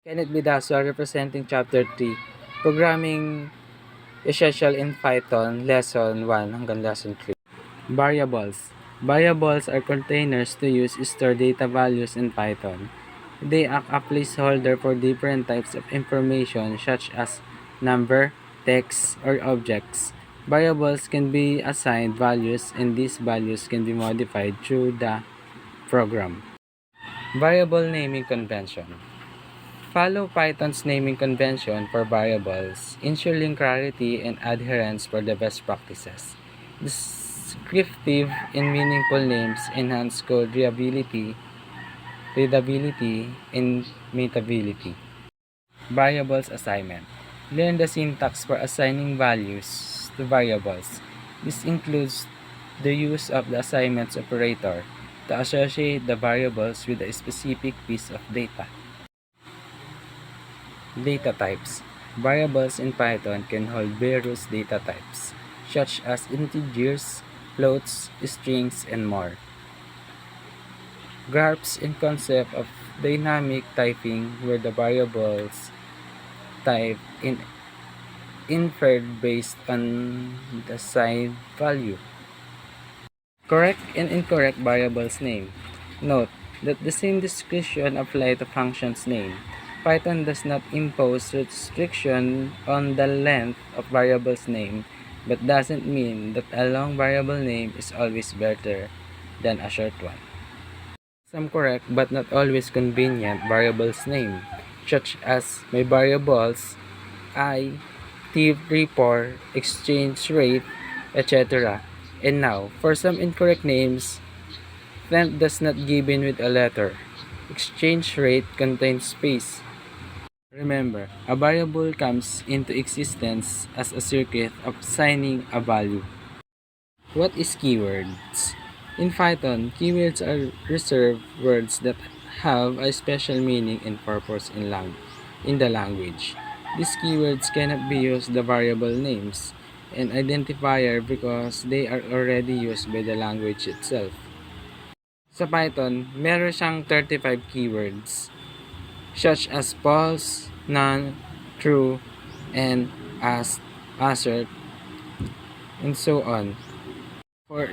Kenneth Bedasua representing Chapter 3, Programming Essential in Python, Lesson 1 hanggang Lesson 3. Variables. Variables are containers to use store data values in Python. They act as a placeholder for different types of information such as number, text, or objects. Variables can be assigned values and these values can be modified through the program. Variable naming convention. Follow Python's naming convention for variables, ensuring clarity and adherence for the best practices. Descriptive and meaningful names enhance code readability, and mutability. Variables assignment. Learn the syntax for assigning values to variables. This includes the use of the assignments operator to associate the variables with a specific piece of data. Data types. Variables in Python can hold various data types, such as integers, floats, strings, and more. Grasp in concept of dynamic typing where the variables type in inferred based on the assigned value. Correct and incorrect variables name. Note that the same description apply to functions name. Python does not impose restriction on the length of variable's name, but doesn't mean that a long variable name is always better than a short one. Some correct but not always convenient variables name, such as my variables I, T34, exchange rate, etc. And now, for some incorrect names, length does not given with a letter. Exchange rate contains space. Remember, a variable comes into existence as a circuit of assigning a value. What is keywords? In Python, keywords are reserved words that have a special meaning and purpose in the language. These keywords cannot be used the variable names and identifier because they are already used by the language itself. Sa Python, meron siyang 35 keywords such as false, none, true, and assert, and so on.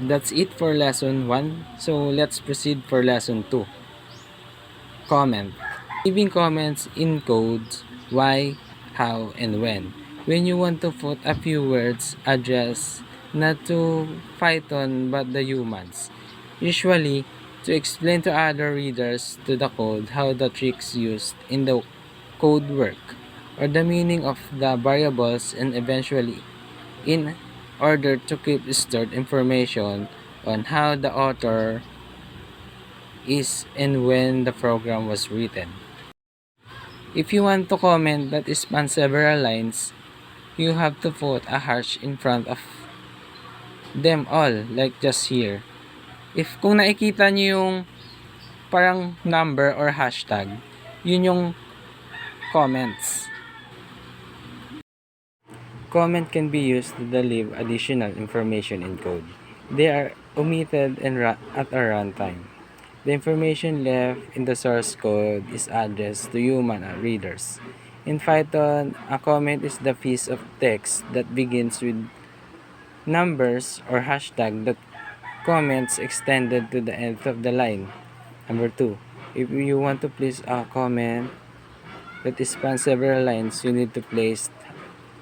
That's it for lesson 1. So let's proceed for lesson 2. Comment. Giving comments in code, why, how, and when. When you want to put a few words address not to Python but the humans. Usually, to explain to other readers to the code how the tricks used in the code work, or the meaning of the variables, and eventually, in order to keep stored information on how the author is and when the program was written. If you want to comment that spans several lines, you have to put a hash in front of them all, like just here. If kung nakikita nyo yung parang number or hashtag, yun yung comments. Comment can be used to deliver additional information in code. They are omitted at a runtime. The information left in the source code is addressed to human readers. In Python, a comment is the piece of text that begins with numbers or hashtag that comments extended to the end of the line. Number 2, if you want to place a comment that spans several lines, you need to place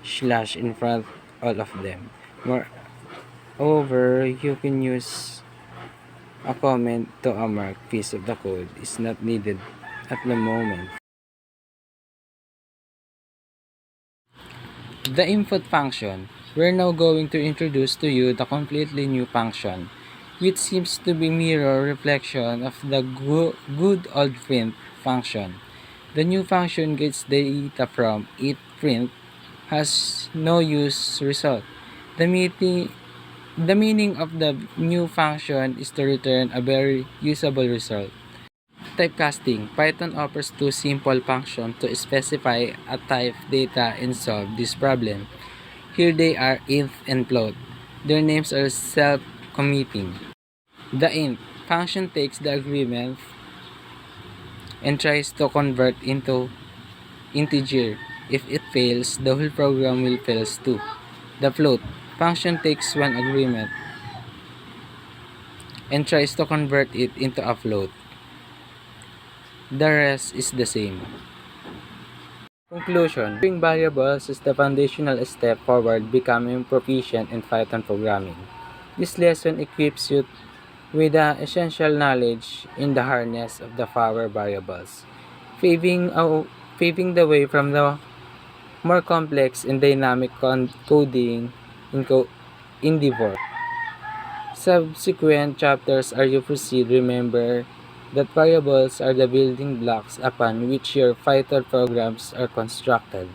slash in front all of them. Moreover, you can use a comment to a marked piece of the code is not needed at the moment. The input function. We're now going to introduce to you the completely new function, which seems to be mirror reflection of the good old print function. The new function gets data from it. Print has no use result. The meaning of the new function is to return a very usable result. Typecasting. Python offers two simple functions to specify a type data and solve this problem. Here they are int and float. Their names are self-committing. The int function takes the argument and tries to convert into integer. If it fails, the whole program will fail too. The float function takes one argument and tries to convert it into a float. The rest is the same. Conclusion: Knowing variables is the foundational step forward becoming proficient in Python programming. This lesson equips you with the essential knowledge in the harness of the power variables, paving the way from the more complex and dynamic coding endeavor. Subsequent chapters as you proceed, remember that variables are the building blocks upon which your Python programs are constructed.